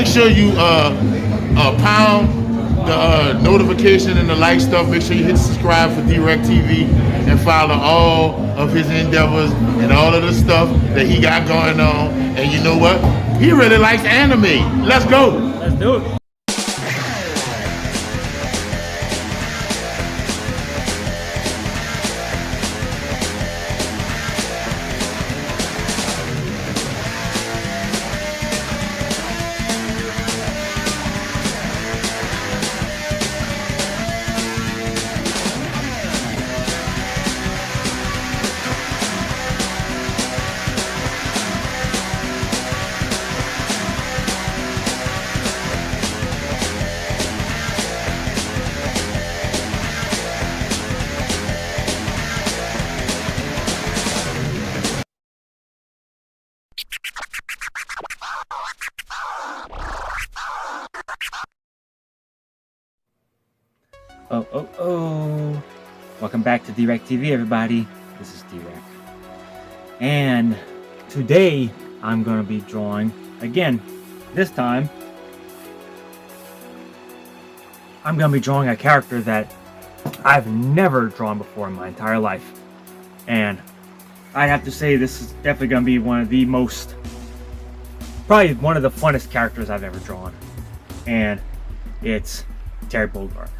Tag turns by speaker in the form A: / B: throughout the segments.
A: make sure you pound the notification and the like stuff. Make sure you hit subscribe for DwreckTV and follow all of his endeavors and all of the stuff that he got going on. And you know what? He really likes anime. Let's go.
B: Let's do it. Oh. Welcome back to DwreckTV, everybody. This is Dwreck. And today I'm going to be drawing, again, this time, I'm going to be drawing a character that I've never drawn before in my entire life. And I'd have to say this is definitely going to be one of the most, probably one of the funnest characters I've ever drawn. And it's Terry Bogard.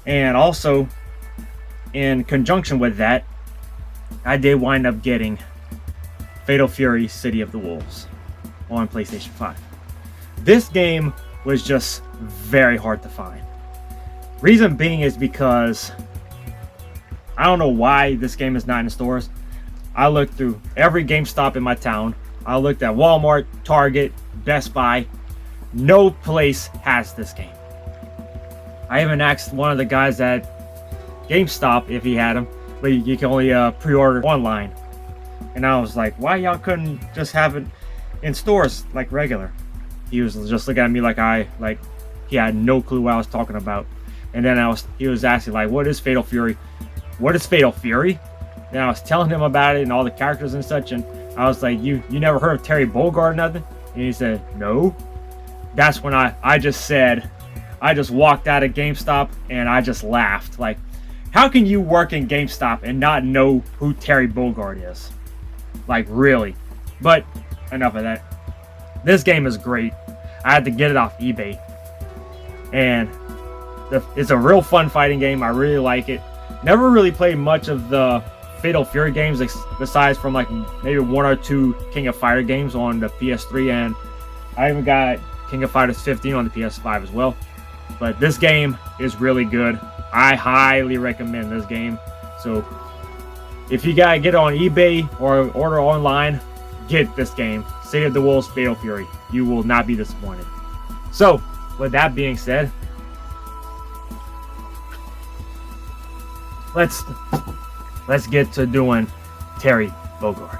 B: And also, in conjunction with that, I did wind up getting Fatal Fury City of the Wolves on PlayStation 5. This game was just very hard to find. Reason being is because I don't know why this game is not in stores. I looked through every GameStop in my town. I looked at Walmart, Target, Best Buy. No place has this game. I even asked one of the guys at GameStop if he had them, but you can only pre-order online. And I was like, why y'all couldn't just have it in stores like regular? He was just looking at me like he had no clue what I was talking about. And then he was asking like, what is Fatal Fury? What is Fatal Fury? And I was telling him about it and all the characters and such, and I was like, you never heard of Terry Bogard or nothing? And he said, no. That's when I just said, I just walked out of GameStop and I just laughed. Like, how can you work in GameStop and not know who Terry Bogard is? Like, really? But enough of that. This game is great. I had to get it off eBay. And it's a real fun fighting game. I really like it. Never really played much of the Fatal Fury games besides from like maybe one or two King of Fighter games on the PS3, and I even got King of Fighters 15 on the PS5 as well. But this game is really good. I highly recommend this game. So if you gotta get it on eBay or order online, get this game. City of the Wolves Fatal Fury. You will not be disappointed. So with that being said, let's get to doing Terry Bogard.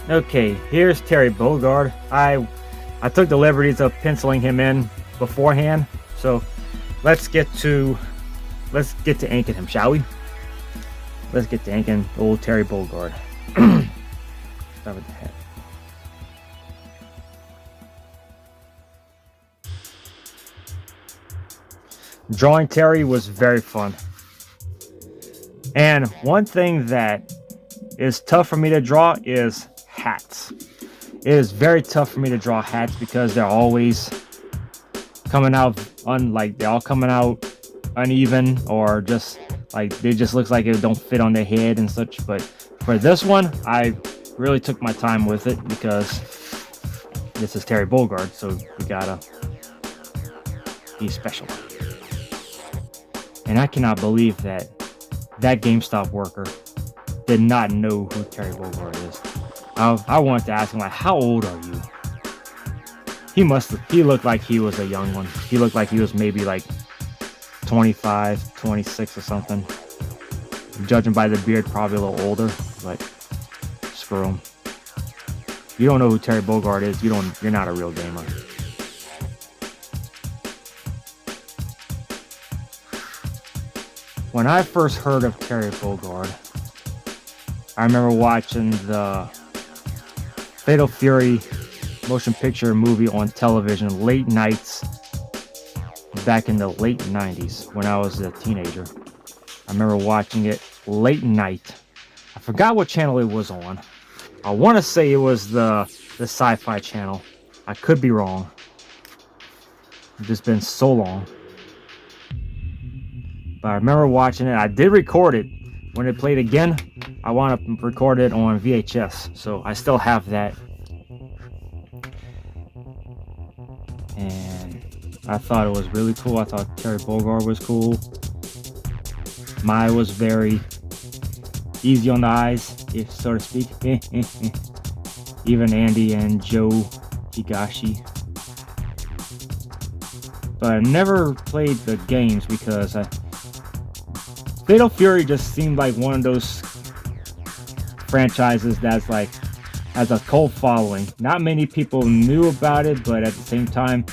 B: Okay, here's Terry Bogard. I took the liberties of penciling him in beforehand, so let's get to inking him, shall we? Let's get to inking old Terry Bogard. Start with the head. Drawing Terry was very fun. And one thing that is tough for me to draw is hats. It is very tough for me to draw hats because they're always coming out they're all coming out uneven, or just like they just looks like it don't fit on their head and such. But for this one, I really took my time with it because this is Terry Bogard, so we gotta be special. And I cannot believe that GameStop worker did not know who Terry Bogard is. I wanted to ask him, like, how old are you? He looked like he was a young one. He looked like he was maybe like 25, 26 or something. Judging by the beard, probably a little older, but screw him. You don't know who Terry Bogard is, you're not a real gamer. When I first heard of Terry Bogard, I remember watching the Fatal Fury motion picture movie on television late nights back in the late 90s when I was a teenager. I remember watching it late night. I forgot what channel it was on. I want to say it was the Sci-Fi channel. I could be wrong. It's just been so long. But I remember watching it. I did record it. When it played again, I wound up recording it on VHS. So I still have that. And I thought it was really cool. I thought Terry Bogard was cool. Mai was very easy on the eyes, if so to speak. Even Andy and Joe Higashi. But I never played the games because Fatal Fury just seemed like one of those franchises that's like has a cult following. Not many people knew about it, but at the same time,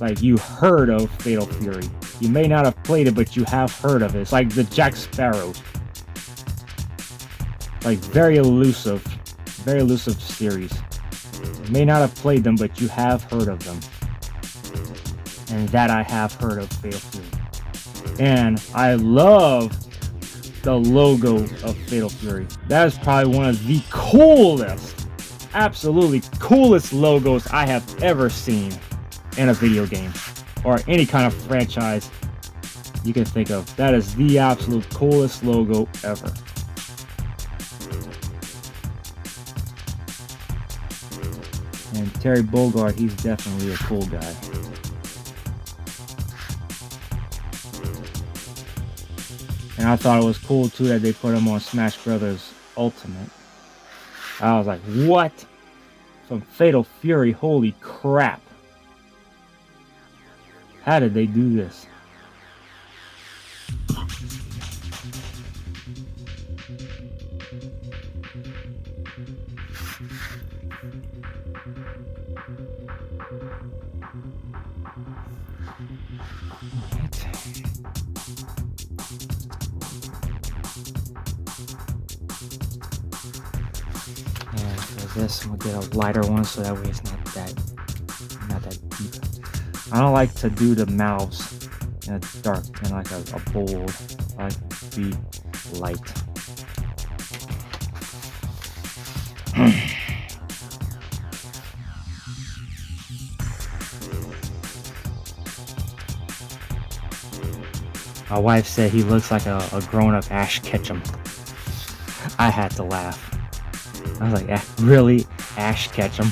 B: like you heard of Fatal Fury. You may not have played it, but you have heard of it. It's like the Jack Sparrow. Like very elusive series. You may not have played them, but you have heard of them. And that I have heard of Fatal Fury. And I love the logo of Fatal Fury. That is probably one of the coolest, absolutely coolest logos I have ever seen in a video game or any kind of franchise you can think of. That is the absolute coolest logo ever. And Terry Bogard, he's definitely a cool guy. And I thought it was cool too that they put him on Smash Brothers Ultimate. I was like, what? From Fatal Fury, holy crap. How did they do this? And for this, I'm gonna get a lighter one so that way it's not that deep. I don't like to do the mouths in a dark and like a bold. I like to be light. My wife said he looks like a grown-up Ash Ketchum. I had to laugh. I was like, really? Ash Ketchum?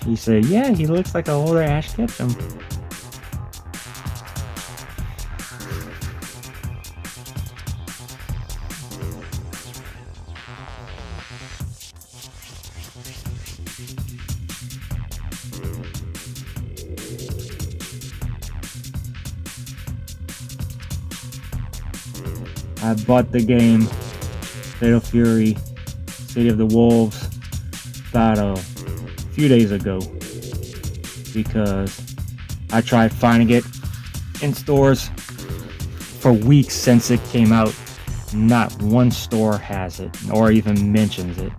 B: She said, yeah, he looks like an older Ash Ketchum. I bought the game Fatal Fury City of the Wolves about a few days ago because I tried finding it in stores for weeks since it came out. Not one store has it or even mentions it.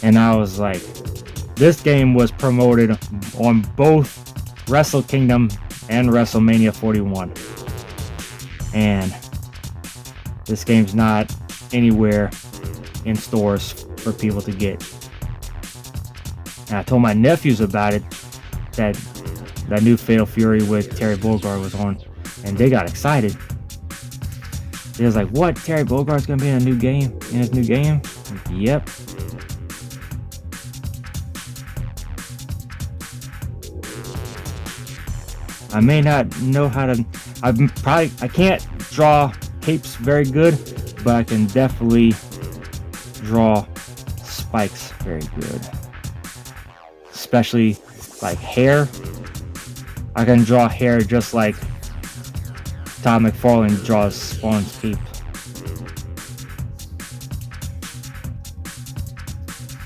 B: And I was like, this game was promoted on both Wrestle Kingdom and WrestleMania 41. And this game's not anywhere in stores for people to get. And I told my nephews about it, that new Fatal Fury with Terry Bogard was on, and they got excited. They was like, what? Terry Bogard's gonna be in a new game? In his new game? Like, yep. I may not know how to, I can't draw capes very good, but I can definitely draw spikes very good. Especially like hair. I can draw hair just like Todd McFarlane draws Spawn's cape.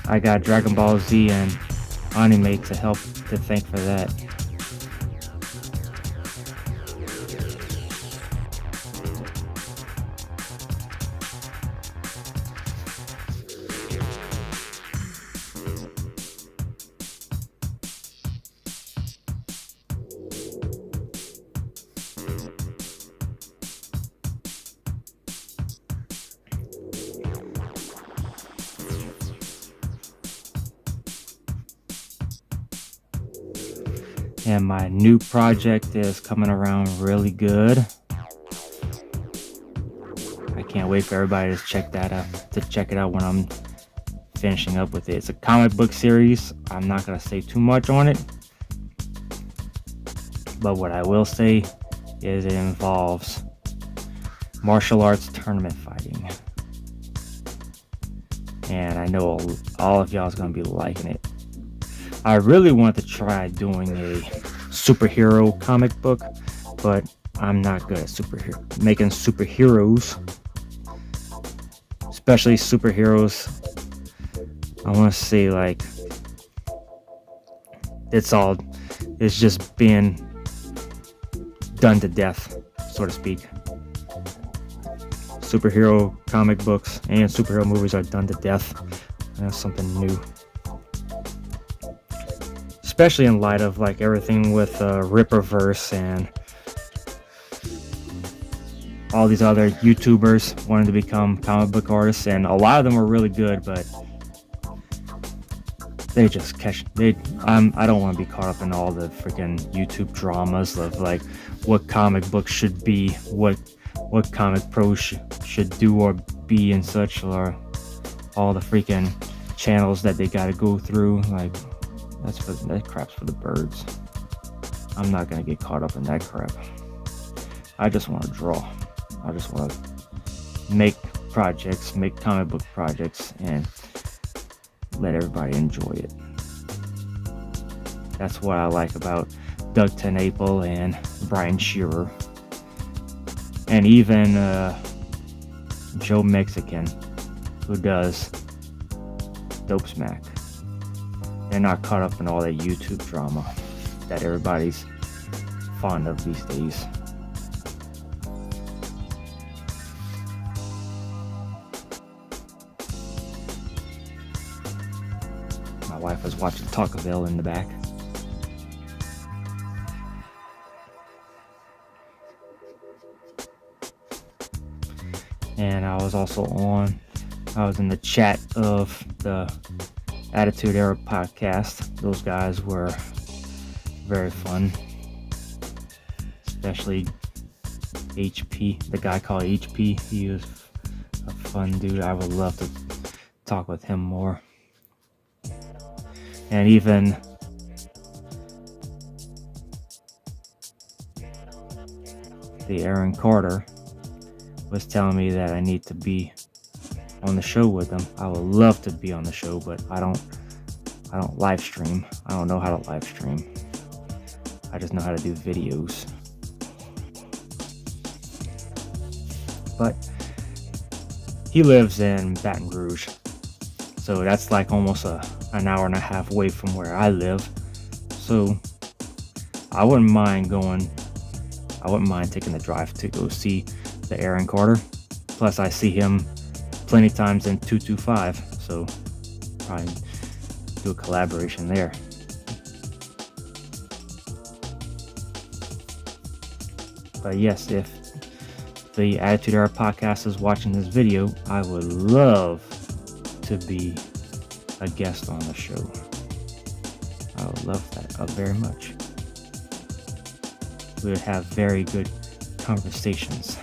B: I got Dragon Ball Z and Anime to help to thank for that. And my new project is coming around really good. I can't wait for everybody to check that out, it out when I'm finishing up with it. It's a comic book series. I'm not gonna say too much on it, but what I will say is it involves martial arts tournament fighting. And I know all of y'all is gonna be liking it. I really want to try doing a superhero comic book, but I'm not good at making superheroes, especially superheroes. I want to say like it's just being done to death, so to speak. Superhero comic books and superhero movies are done to death. And that's something new, especially in light of like everything with Ripperverse and all these other YouTubers wanting to become comic book artists, and a lot of them are really good, but they just I don't want to be caught up in all the freaking YouTube dramas of like what comic books should be, what comic pros should do or be and such, or all the freaking channels that they gotta go through. Like that crap's for the birds. I'm not gonna get caught up in that crap. I just want to draw. I just want to make comic book projects, and let everybody enjoy it. That's what I like about Doug TenNapel and Brian Shearer, and even Joe Mexican, who does Dope Smack. They're not caught up in all that YouTube drama that everybody's fond of these days. My wife was watching Talkaville in the back. And I was in the chat of the Attitude Era podcast. Those guys were very fun, especially HP, the guy called HP. He was a fun dude. I would love to talk with him more. And even the Aaron Carter was telling me that I need to be on the show with them. I would love to be on the show, but I don't live stream. I don't know how to live stream. I just know how to do videos. But he lives in Baton Rouge, so that's like almost an hour and a half away from where I live. So I wouldn't mind taking the drive to go see the Aaron Carter. Plus I see him plenty times in 225, so probably do a collaboration there. But yes, if the Attitude Era podcast is watching this video, I would love to be a guest on the show. I would love that very much. We would have very good conversations.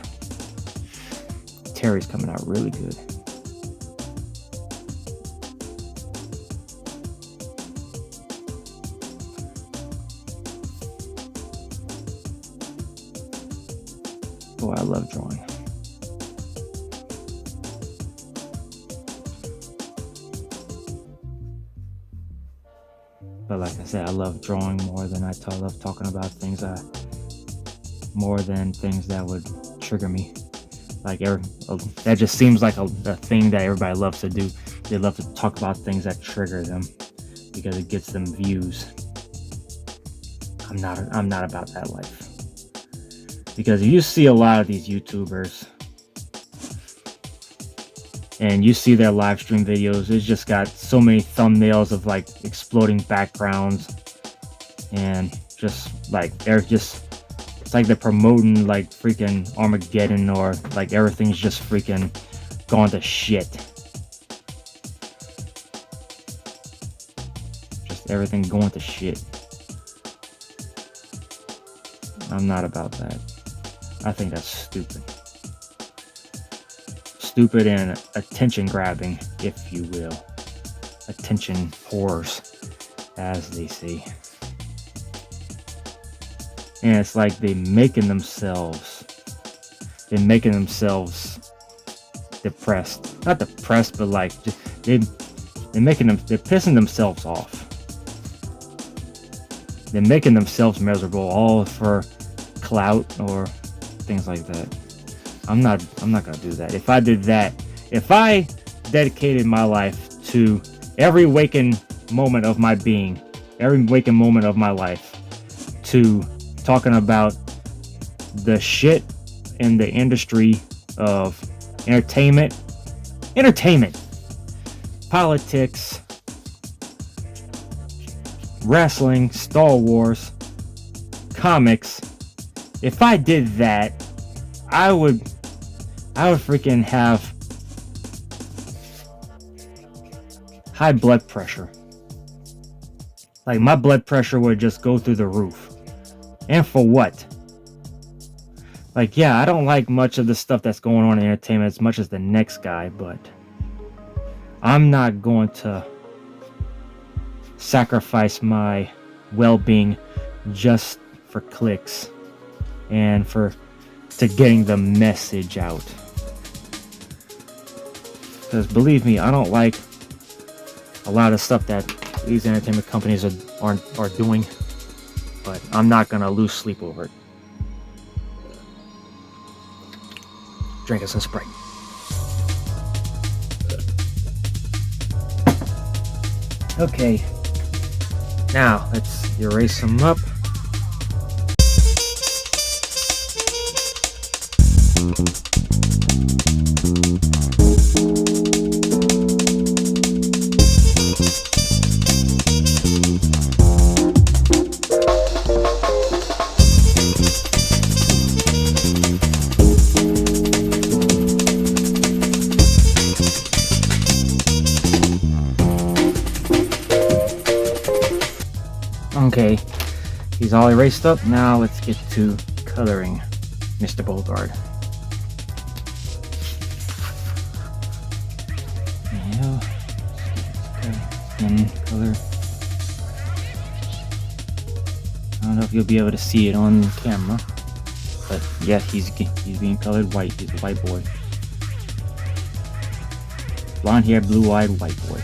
B: Terry's coming out really good. Boy, I love drawing. But like I said, I love drawing more than I love talking about things more than things that would trigger me. Like that just seems like a thing that everybody loves to do. They love to talk about things that trigger them because it gets them views. I'm not about that life. Because you see a lot of these YouTubers and you see their live stream videos, it's just got so many thumbnails of like exploding backgrounds and just like it's like they're promoting like freaking Armageddon, or like everything's just freaking gone to shit. Just everything going to shit. I'm not about that. I think that's stupid. Stupid and attention grabbing, if you will. Attention whores, as they say. And it's like they're making themselves depressed. Not depressed, but like they're pissing themselves off. They're making themselves miserable, all for clout or things like that. I'm not gonna do that. If I did that, if I dedicated my life to every waking moment of my being, every waking moment of my life, to talking about the shit in the industry of entertainment, politics, wrestling, Star Wars, comics. If I did that, I would freaking have high blood pressure. Like, my blood pressure would just go through the roof. And for what? Like, yeah, I don't like much of the stuff that's going on in entertainment as much as the next guy, but I'm not going to sacrifice my well-being just for clicks and to getting the message out. Because believe me, I don't like a lot of stuff that these entertainment companies are doing, but I'm not gonna lose sleep over it. Drink us some Sprite. Okay, now let's erase them up. Okay, he's all erased up. Now let's get to coloring Mr. Bogard. Yeah, skin color. I don't know if you'll be able to see it on camera, but yeah, he's being colored white. He's a white boy. Blonde hair, blue-eyed white boy.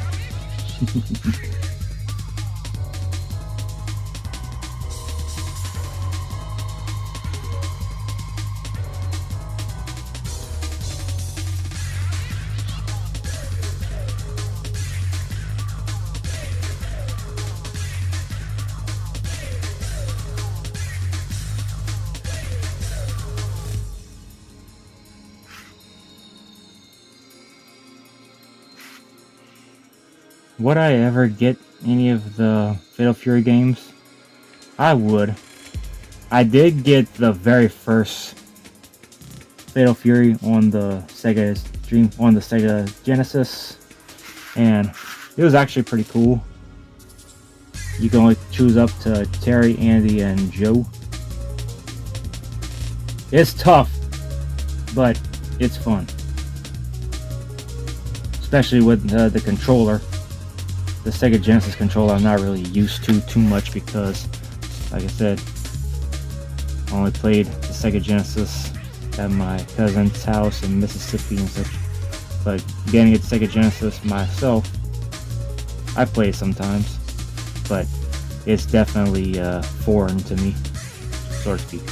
B: Would I ever get any of the Fatal Fury games? I would. I did get the very first Fatal Fury on the Sega Genesis, and it was actually pretty cool. You can only choose up to Terry, Andy, and Joe. It's tough, but it's fun, especially with the controller. The Sega Genesis controller I'm not really used to too much because, like I said, I only played the Sega Genesis at my cousin's house in Mississippi and such. But getting it Sega Genesis myself, I play it sometimes, but it's definitely foreign to me, so to speak,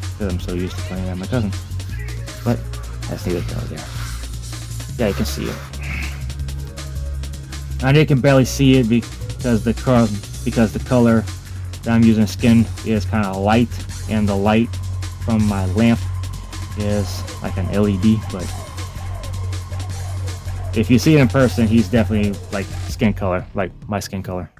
B: because I'm so used to playing at my cousin. But that's neither here nor there. Yeah, you can see it. And you can barely see it because the color that I'm using skin is kind of light, and the light from my lamp is like an LED. But if you see it in person, he's definitely like skin color, like my skin color.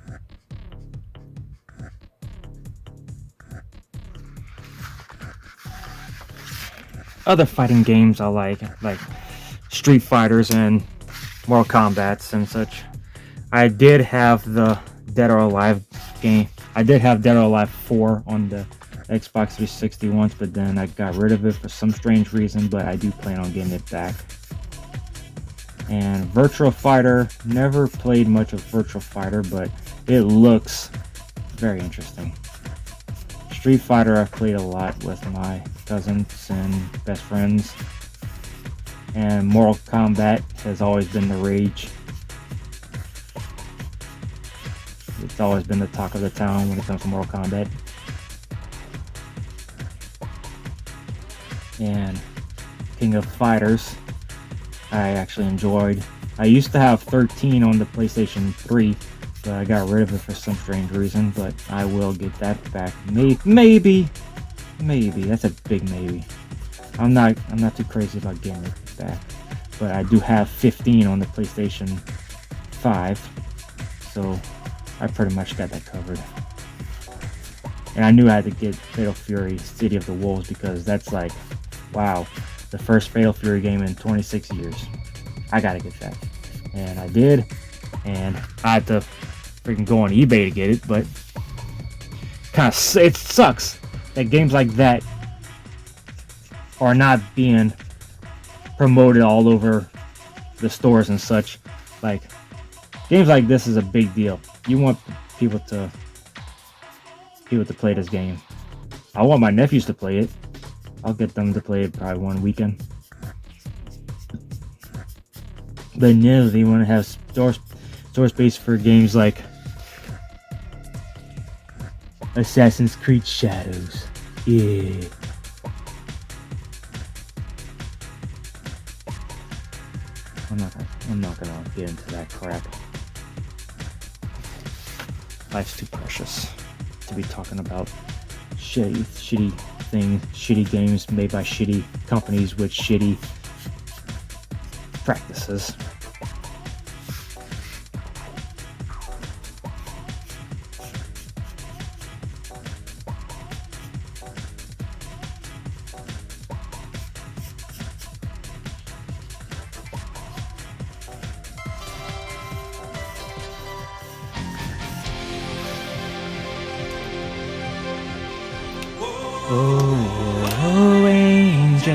B: Other fighting games I like Street Fighters and Mortal Kombats and such. I did have the Dead or Alive game I did have Dead or Alive 4 on the Xbox 360 once, but then I got rid of it for some strange reason, but I do plan on getting it back. And Virtua Fighter, never played much of Virtua Fighter, but it looks very interesting. Street Fighter I've played a lot with my cousins and best friends. And Mortal Kombat has always been the rage. It's always been the talk of the town when it comes to Mortal Kombat. And King of Fighters, I actually enjoyed. I used to have 13 on the PlayStation 3, but I got rid of it for some strange reason, but I will get that back. Maybe. That's a big maybe. I'm not too crazy about getting it back, but I do have 15 on the PlayStation 5, so I pretty much got that covered. And I knew I had to get Fatal Fury City of the Wolves because that's like, wow, the first Fatal Fury game in 26 years. I gotta get that. And I did, and I had to freaking go on eBay to get it, but it sucks that games like that are not being promoted all over the stores and such. Like, games like this is a big deal. You want people to play this game. I want my nephews to play it. I'll get them to play it probably one weekend. But no, they want to have store space for games like Assassin's Creed Shadows. Yeah. I'm not gonna get into that crap. Life's too precious to be talking about shitty things, shitty games made by shitty companies with shitty practices. Oh, angel,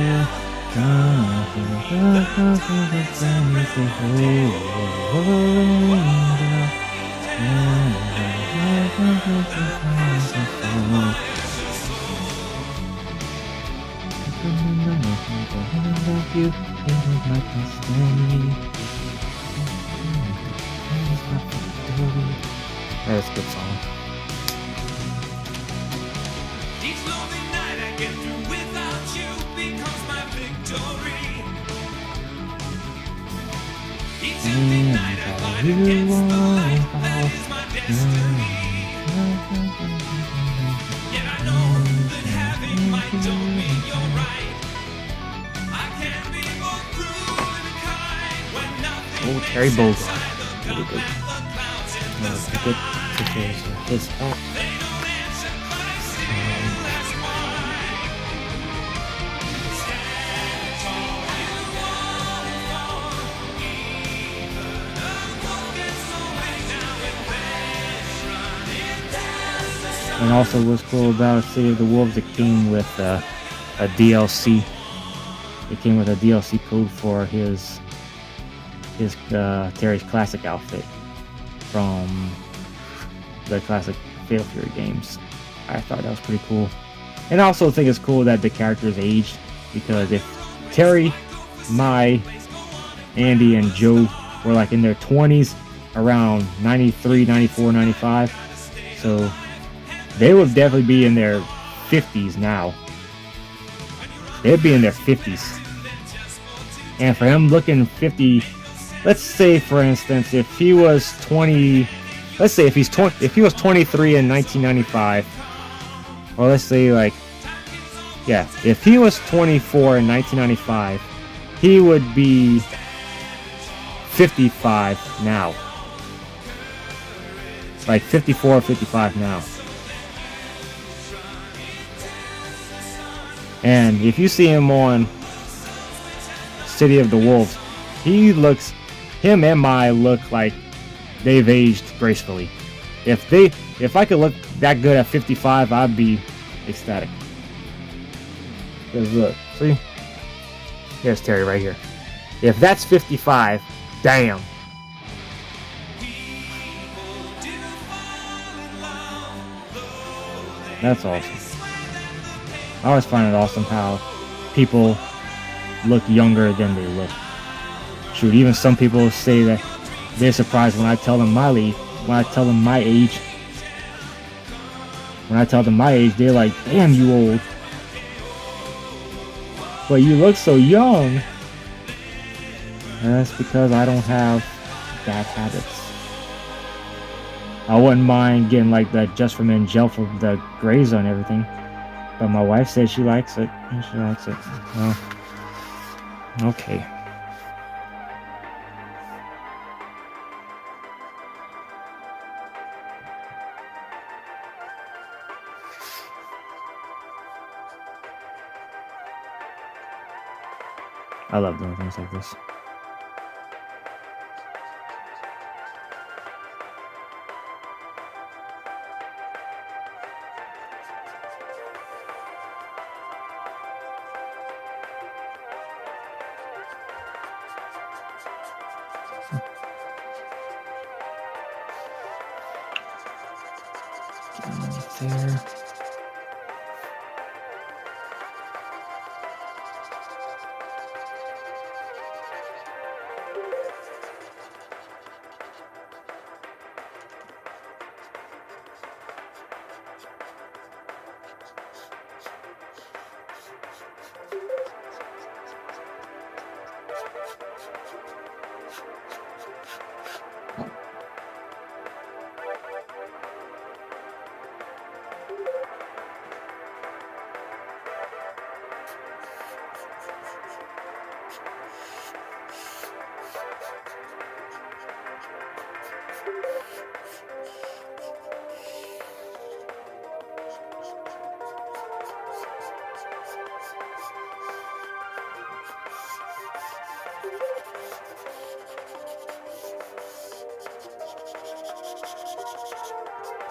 B: that's a good song.
C: Each lonely night I get through without you becomes my victory. Each empty night I fight against the light that is my destiny. Yet I know that having might don't mean you're right. I can be both cruel and kind when nothing
B: Oh, Terry Bogard.
C: really good.
B: His And also what's cool about City of the Wolves, it came with a DLC. It came with a DLC code for his Terry's classic outfit from the classic Fatal Fury games. I thought that was pretty cool. And I also think it's cool that the characters aged, because if Terry, Mai, Andy, and Joe were like in their 20s around 93, 94, 95, so they would definitely be in their 50s now. They'd be in their 50s. And for him looking 50, let's say for instance, if he was 20, let's say if he was 23 in 1995, or let's say like, yeah, if he was 24 in 1995, he would be 55 now. Like 54 or 55 now. And if you see him on City of the Wolves, him and Mai look like they've aged gracefully. If If I could look that good at 55, I'd be ecstatic. Because look, see? Here's Terry right here. If that's 55, damn. That's awesome. I always find it awesome how people look younger than they look. Shoot, even some people say that they're surprised when I tell them my age. When I tell them my age. When I tell them my age, they're like, damn, you old. But you look so young. And that's because I don't have bad habits. I wouldn't mind getting like that just from in gel for the grays on everything. But my wife said she likes it. She likes it. Well, okay. I love doing things like this. There.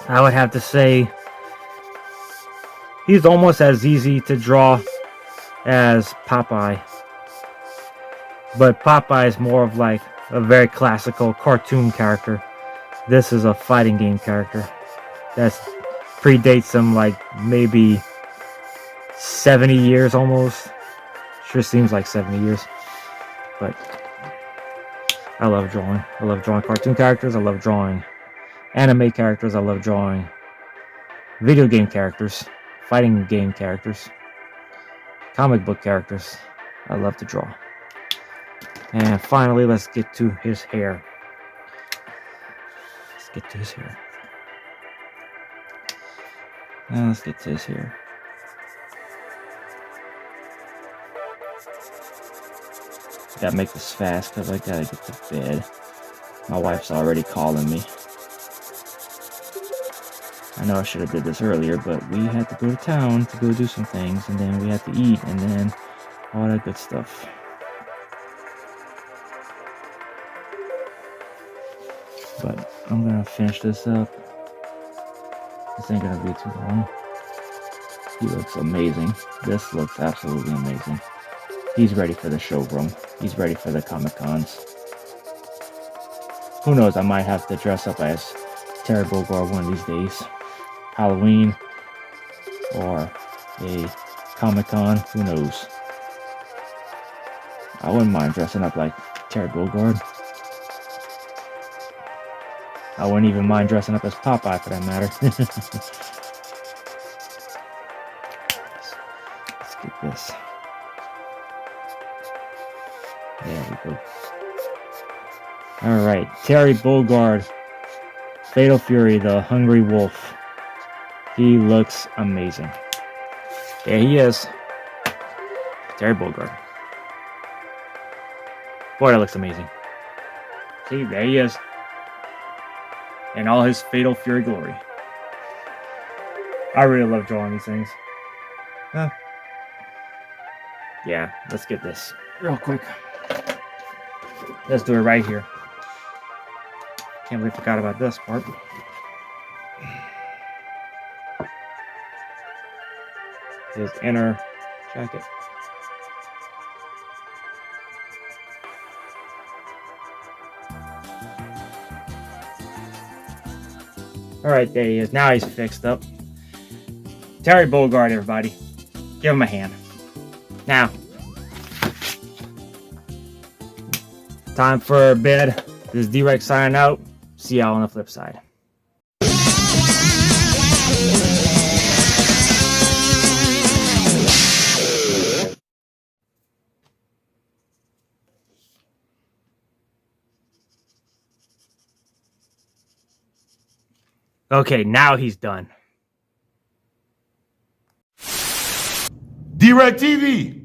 B: I would have to say he's almost as easy to draw as Popeye. But Popeye is more of like a very classical cartoon character. This is a fighting game character that predates him like maybe 70 years almost. Sure seems like 70 years. But I love drawing. I love drawing cartoon characters. I love drawing anime characters. I love drawing video game characters, fighting game characters, comic book characters. I love to draw. And finally, let's get to his hair. Let's get to his hair. Now let's get to his hair. Gotta make this fast because I gotta get to bed. My wife's already calling me. I know I should have did this earlier, but we had to go to town to go do some things, and then we had to eat, and then all that good stuff. But I'm gonna finish this up. This ain't gonna be too long. He looks amazing. This looks absolutely amazing. He's ready for the showroom. He's ready for the Comic-Cons. Who knows, I might have to dress up as Terry Bogard one of these days. Halloween or a Comic-Con, who knows. I wouldn't mind dressing up like Terry Bogard. I wouldn't even mind dressing up as Popeye for that matter. Let's get this. There we go. Alright, Terry Bogard, Fatal Fury, the Hungry Wolf. He looks amazing. There he is. Terry Bogard. Boy, that looks amazing. See, there he is. In all his Fatal Fury glory. I really love drawing these things. Yeah, let's get this real quick. Let's do it right here. Can't believe I forgot about this part. his inner jacket. All right, there he is. Now he's fixed up. Terry Bogard, everybody. Give him a hand. Now, time for bed. This is Dwreck signing out. See y'all on the flip side. Okay, now he's done.
A: DwreckTV.